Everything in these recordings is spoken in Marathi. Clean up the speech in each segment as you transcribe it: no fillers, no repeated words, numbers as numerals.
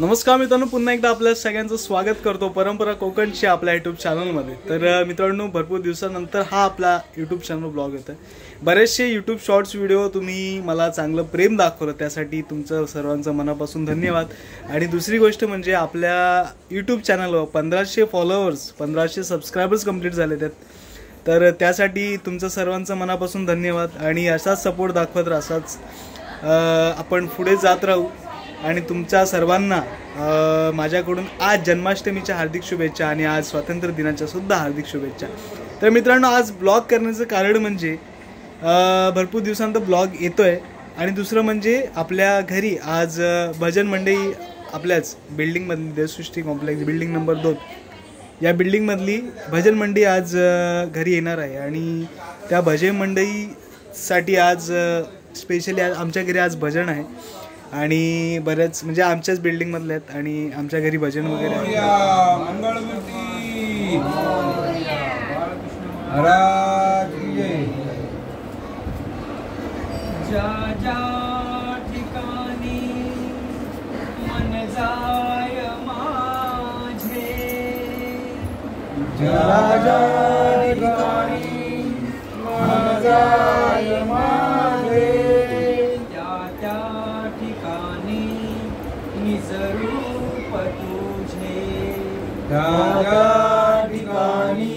नमस्कार मित्रांनो, पुन्हा एकदा आपल्या सगळ्यांचं स्वागत करतो परंपरा कोकणच्या आपल्या यूट्यूब चॅनलमध्ये। तर मित्रांनो, भरपूर दिवसानंतर हा आपला यूट्यूब चॅनल ब्लॉग येतोय। बरेचसे यूट्यूब शॉर्ट्स व्हिडिओ तुम्ही मला चांगलं प्रेम दाखवलं, त्यासाठी तुमचं सर्वांचं मनापासून धन्यवाद। आणि दुसरी गोष्ट म्हणजे आपल्या यूट्यूब चॅनलवर 1500 फॉलोअर्स 1500 सबस्क्रायबर्स कंप्लीट झाले आहेत। तर त्यासाठी तुमचं सर्वांचं मनापासून धन्यवाद आणि असाच सपोर्ट दाखवत राहा, असाच आपण पुढे जात राहू। आणि तुमच्या सर्वांना माझ्याकडून आज जन्माष्टमीच्या हार्दिक शुभेच्छा आणि आज स्वातंत्र्य दिनाच्या सुद्धा हार्दिक शुभेच्छा। तर मित्रांनो, आज ब्लॉग करण्याचं कारण म्हणजे भरपूर दिवसांत ब्लॉग येतोय आणि दुसरं म्हणजे आपल्या घरी आज भजन मंडळी आपल्याच बिल्डिंगमधली देवसृष्टी कॉम्प्लेक्स बिल्डिंग नंबर 2 या बिल्डिंगमधली भजन मंडळी आज घरी येणार आहे। आणि त्या भजन मंडळीसाठी आज स्पेशली आमच्या घरी आज भजन आहे आणि बरेच म्हणजे आमच्याच बिल्डिंग मधले आहेत आणि आमच्या घरी भजन वगैरे आहे। ज्या ज्या ठिकाणी मन जाय माझे, ज्या ज्या ठिकाणी मन जाय माझे, निजरूप तुझे, त्या ठिकाणी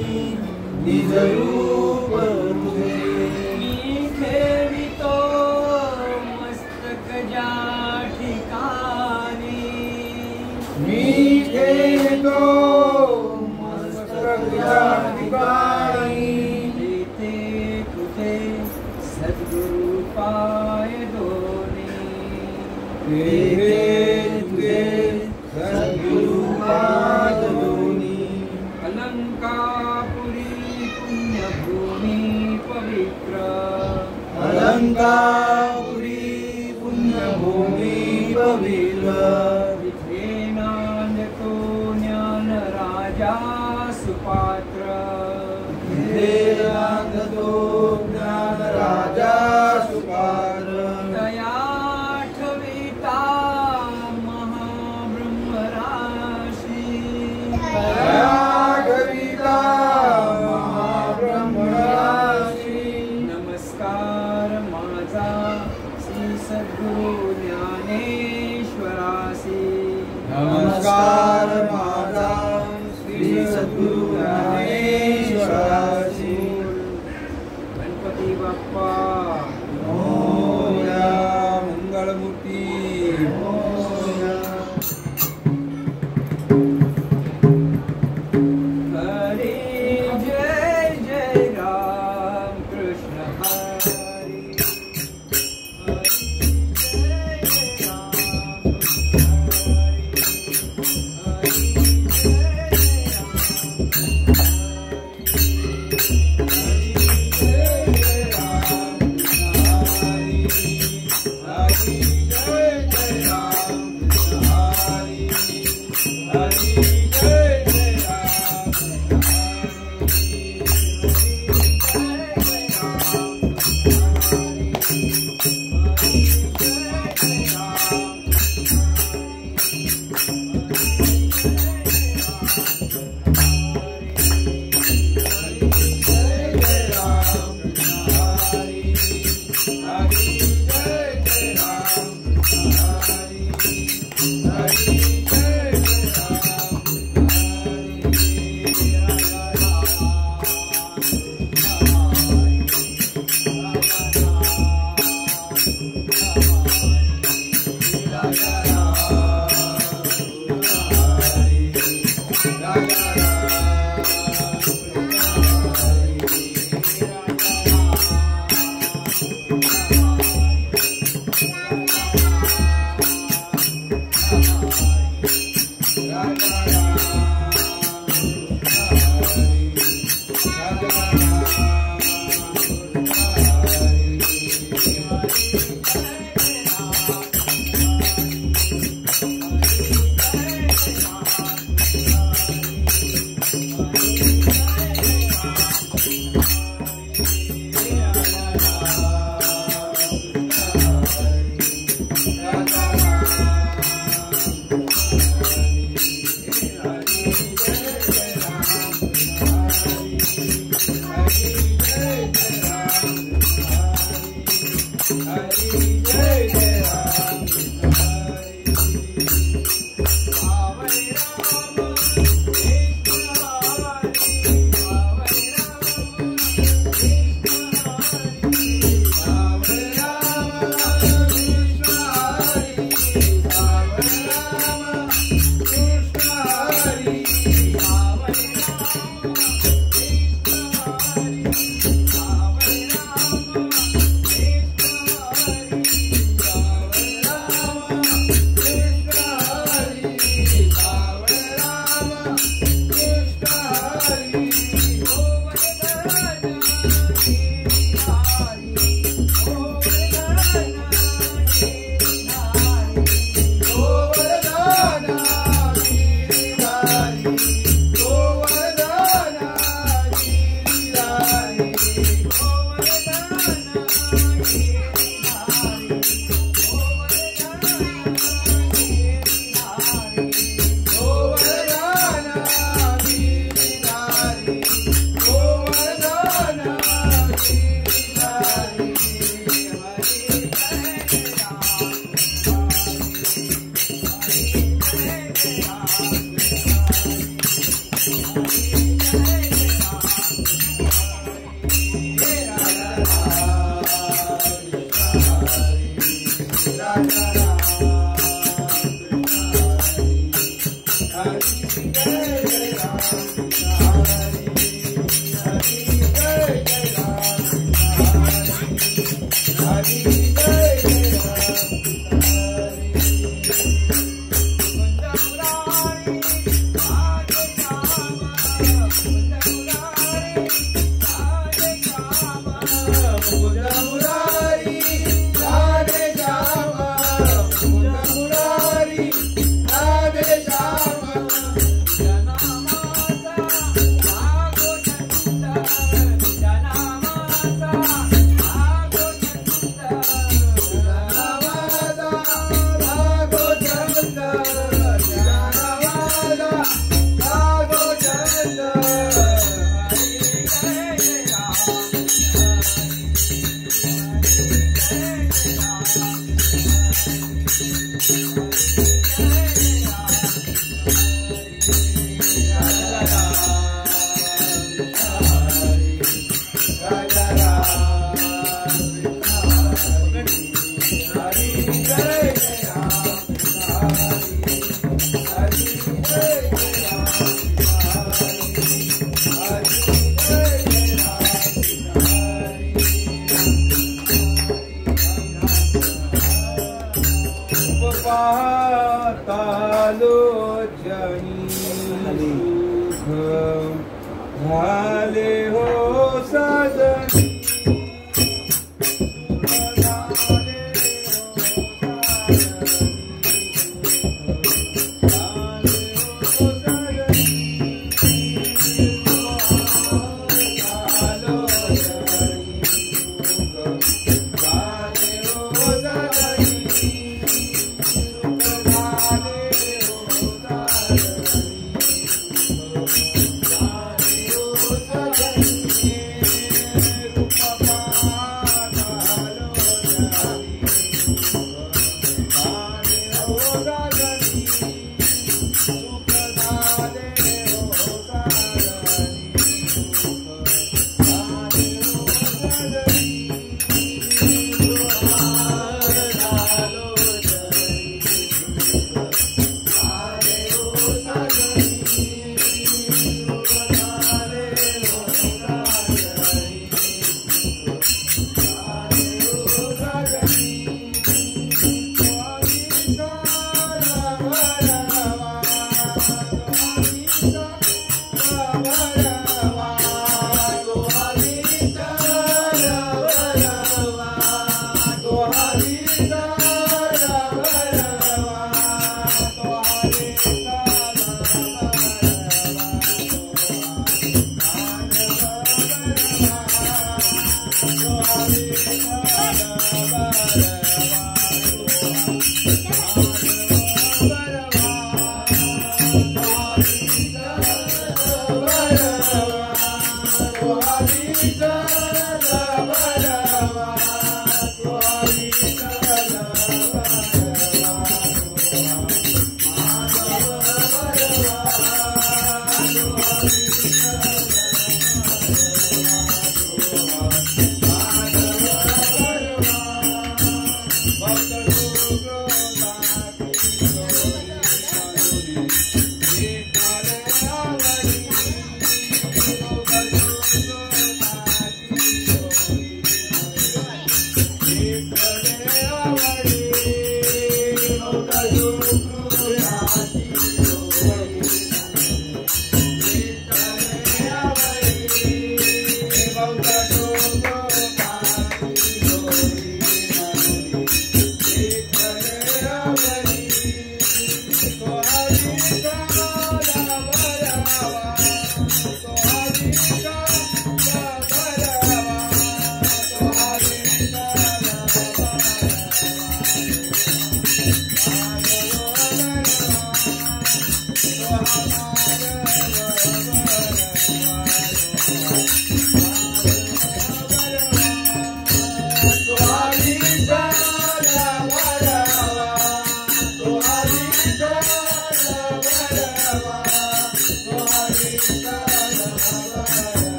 निजरूप तुझे, मी खेळतो मस्तक ज्या ठिकाणी, मी खेळतो मस्तक ज्या ठिकाणी, तेथे तुझे सद्गुरु पाय दोन्ही, अलंकापुरी पुण्यभूमी पवित्र, अलंकापुरी पुण्यभूमी पवित्र, तिथे नांदतो ज्ञान राजा सुपात्र, तिथे नांदतो ज्ञान राजा सुपात्र, दया ठविता सद्गुरु ज्ञानेश्वरासी, नमस्कार माझा श्री सद्गुरु ज्ञानेश्वरासी। गणपती बाप्पा मोरया, मंगलमूर्ती मोरया। हरे जय जय राम कृष्ण हरी, Hare झाले हो साजनी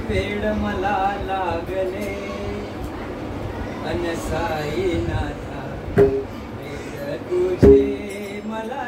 वेळ मला लागले अनसाईनाथा वेळ तुझे मला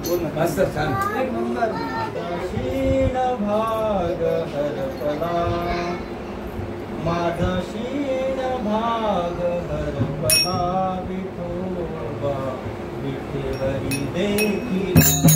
बोल ना. मस्त छान. एक नंबर. क्षीण भाग हरपला माझा क्षीण भाग हरपला विठोबा विठेवरी देखील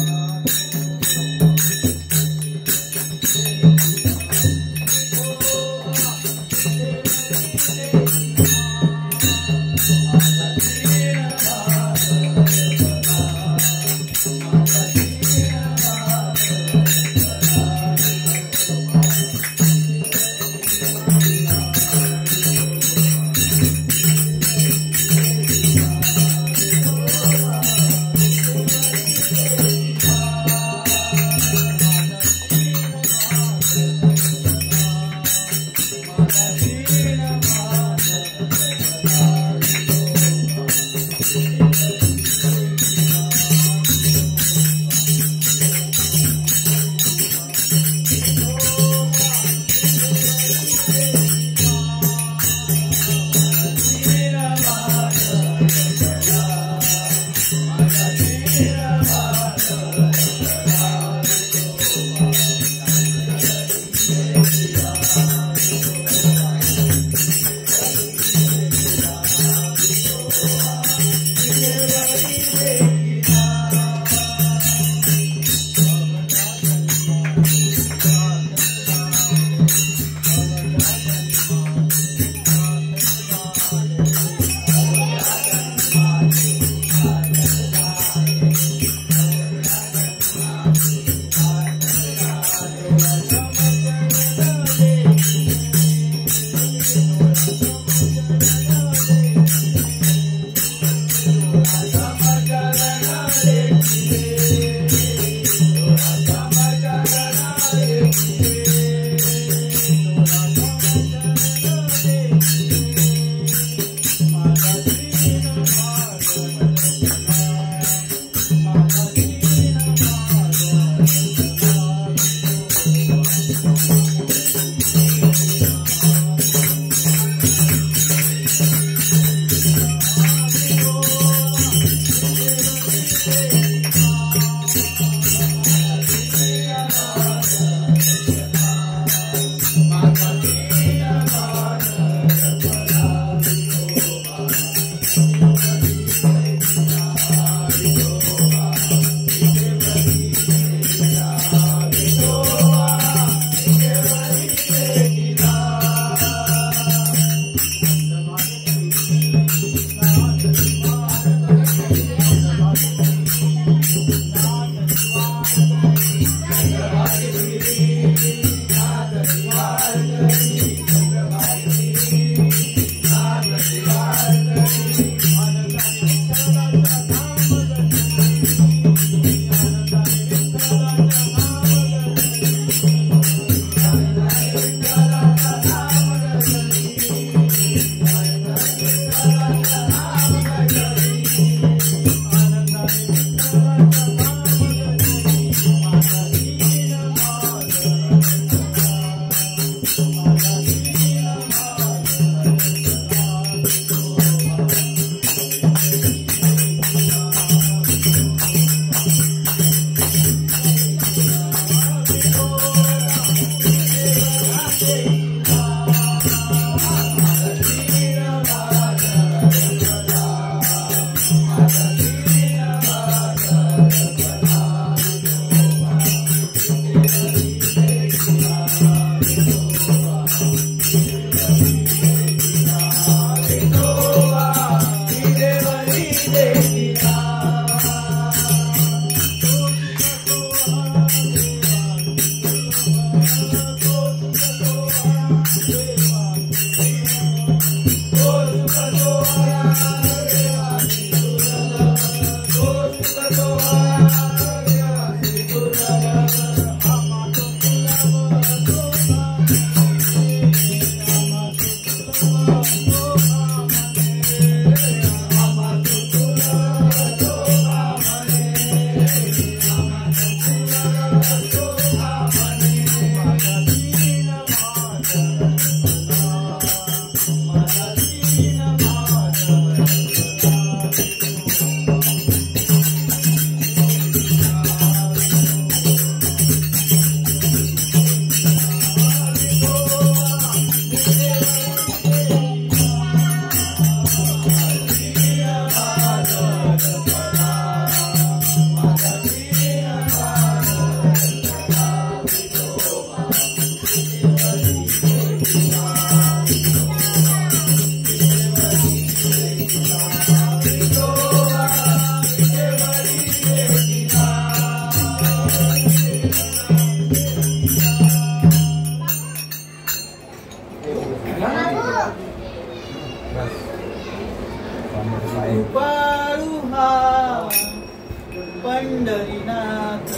पंढरीनाथ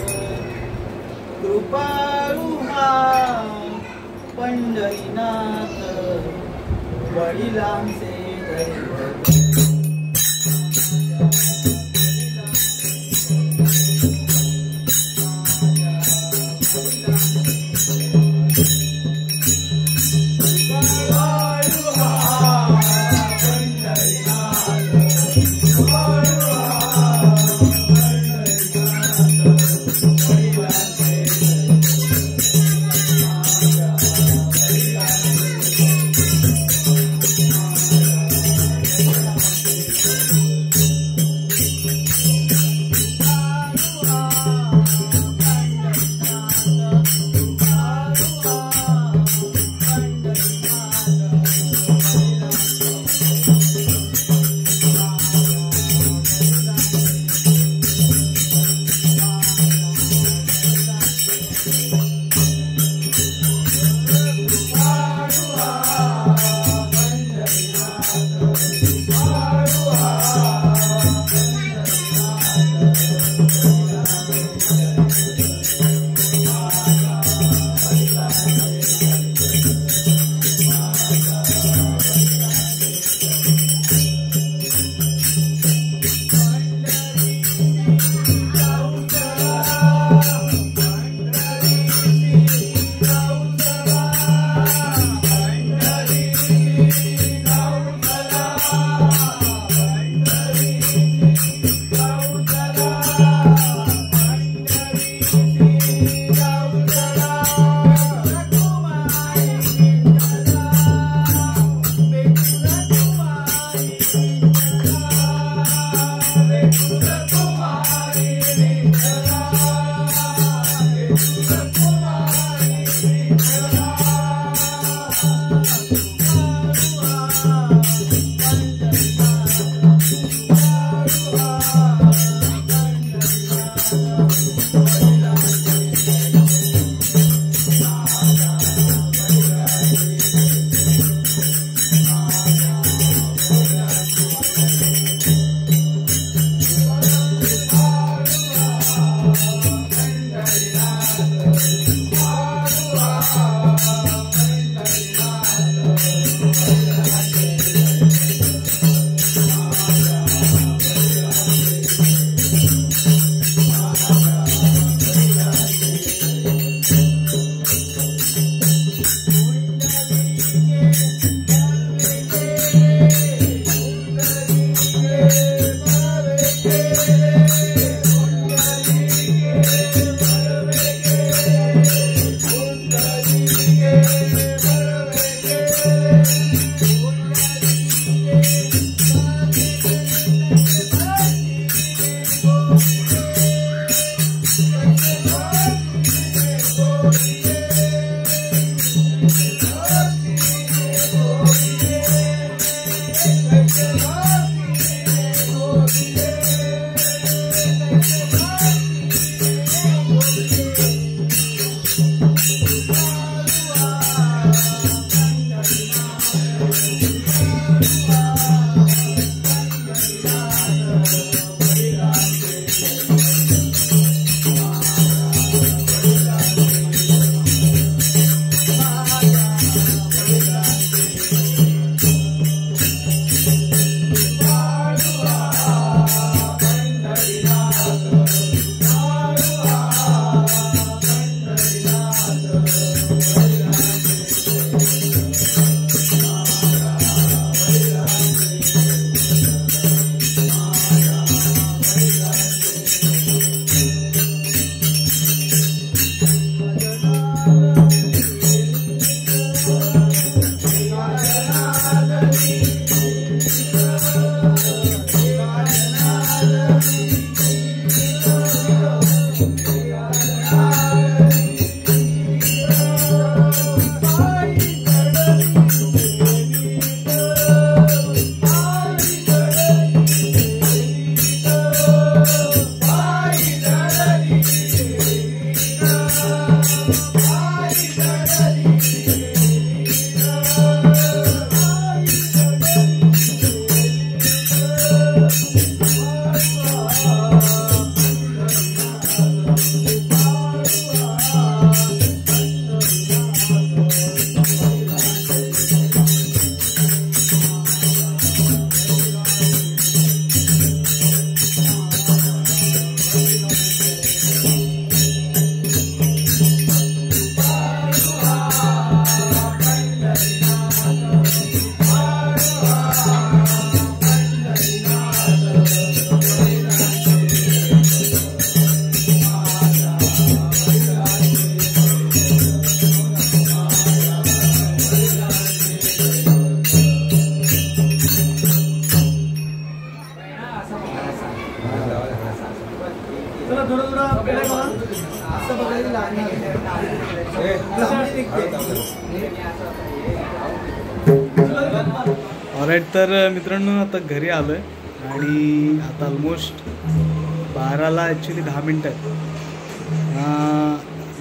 कृपाळू हा पंढरीनाथ वडिलांचे दैवत आपल्याला असं बघायला लागणार ऑलराईट, तर मित्रांनो आता घरी आलो आहे आणि आता ऑलमोस्ट 12ला ॲक्च्युली 10 मिनटं आहेत.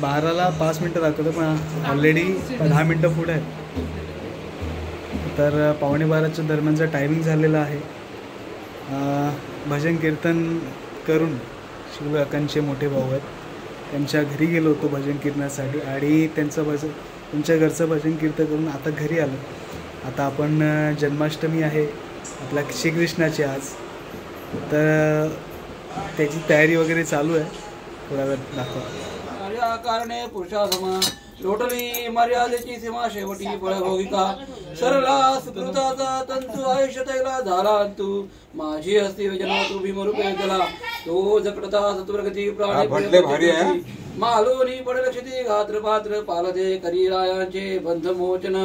12ला 5 मिनटं दाखवतं पण ऑलरेडी 10 मिनटं पुढे आहेत. तर 11:15च्या दरम्यानचा टायमिंग झालेला आहे. भजन कीर्तन करून शिवकाकांचे मोठे भाऊ आहेत त्यांच्या घरी गेलो होतो भजन कीर्तनासाठी आणि त्यांच्या घरचं भजन कीर्तन करून आता घरी आलो. आता आपण जन्माष्टमी आहे आपल्या श्रीकृष्णाची आज, तर त्याची तयारी वगैरे चालू आहे. थोडा वेळ दाखवा. कारणे पुरुषासमा लोटली मर्यादेची सीमा शेवटी फळभोगिका सरला सुकृताचा तंतू आयुष्य तैला झाला तू माझी हस्ती वेजना तू भीमरूपे गेला तो जकडता सत्वरगती प्राणी मालोनी पडलक्षती घात्र पात्र पालदे करी रायांचे बंध मोचन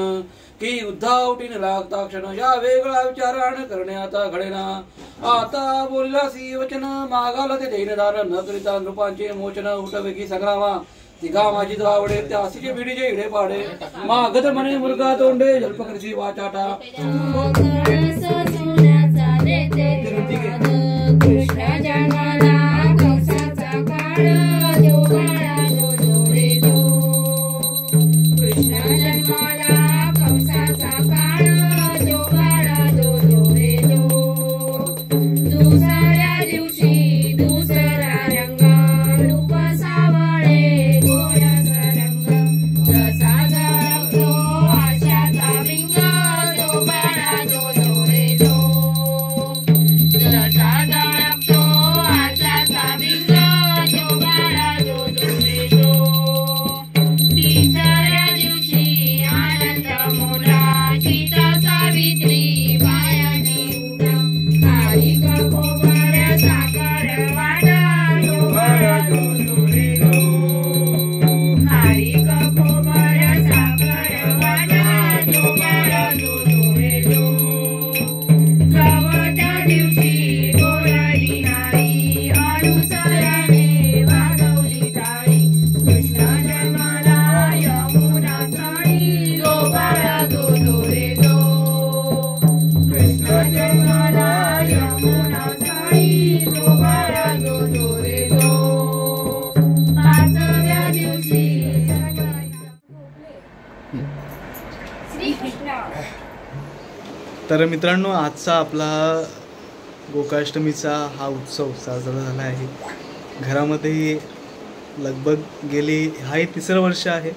की युद्धा उठीन लागता क्षण या वेगळा विचारान करणे आता घडेना आता बोलला सी वचन मागाला ते दैनदान न करिता नृपांचे मोचन उठवे की संग्रामा तिघा माझी आवडे त्या आशीचे पिढीचे इडे पाडे मागत म्हणे मुलगा तोंडे जल्पकरची वाचाटा कृष्ण जन्माला कंसाचा काळ कृष्ण जन्माला कंसाचा काळ दुसऱ्या दिवशी दुसरा रंग रूप सावळे गोळ्याचा रंग जसा जळतो आशाचा विंग जो बाळा जो डोळे जो जसा जळतो आशाचा विंग जो बाळा जो डोळे जो तिसऱ्या दिवशी आनंद मोला सीता सावित्री बायाने उडा खाली खोबर साखर वाटा डोळा डोळे डो खाली खोबर साखर वाटा डोळा डोळे डो चवथ्या दिवशी डोळी नारी अनुसरणे वाजवली टाळी कृष्ण जन्माला यमुना साडी डोळा डोळे डो कृष्ण जन्माला यमुना साडी डोळा डोळे डो पाचव्या दिवशी श्रीकृष्ण. तर मित्रांनो आजचा आपला गोकुळाष्टमीचा हा उत्सव साजरा झाला आहे. घरामध्ये लगभग गेली हाही 3रं वर्ष आहे.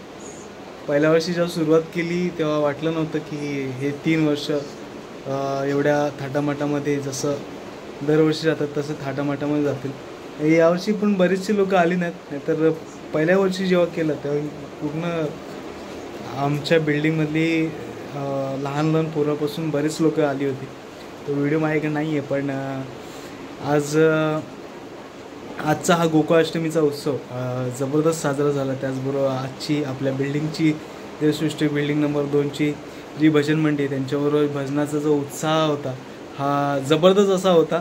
पहिल्या वर्षी जेव्हा सुरुवात केली तेव्हा वाटलं नव्हतं की हे 3 वर्ष एवढ्या थाटामाटामध्ये जसं दरवर्षी जातात तसं थाटामाटामध्ये जातील. यावर्षी पण बरीचशी लोकं आली नाहीतर पहिल्या वर्षी जेव्हा केलं तेव्हा पूर्ण आमच्या बिल्डिंगमधली लहान लहान पोरापासून बरेच लोक आली होती. तो व्हिडिओ माझ्याकडे नाही आहे पण आजचा हा गोकुळाष्टमीचा उत्सव जबरदस्त साजरा झाला. त्याचबरोबर आजची आपल्या बिल्डिंगची देवसृष्टी बिल्डिंग नंबर 2ची जी भजन मंडळी त्यांच्याबरोबर भजनाचा जो उत्साह होता हा जबरदस्त असा होता.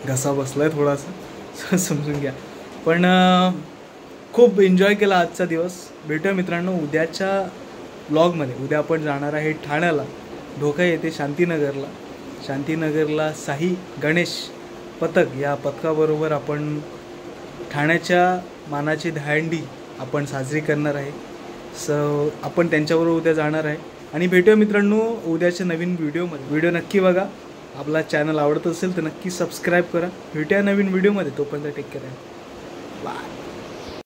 घसा बसला आहे थोडासा समजून घ्या, पण खूप एन्जॉय केला आजचा दिवस. भेटूया मित्रांनो उद्याच्या ब्लॉगमध्ये. उद्या आपण जाणार आहे ठाण्याला, ढोका येथे शांतीनगरला साई गणेश पथक या पथकाबरोबर आपण ठाण्याच्या मानाची दहीहंडी आपण साजरी करणार आहे. आपण त्यांच्याबरोबर उद्या जाणार आहे आणि भेटूया मित्रांनो उद्याच्या नवीन व्हिडिओमध्ये. व्हिडिओ नक्की बघा. आपला चॅनल आवडत असेल तर नक्की सबस्क्राईब करा. भेटूया नवीन व्हिडिओमध्ये. तोपर्यंत टेक केअर. बाय.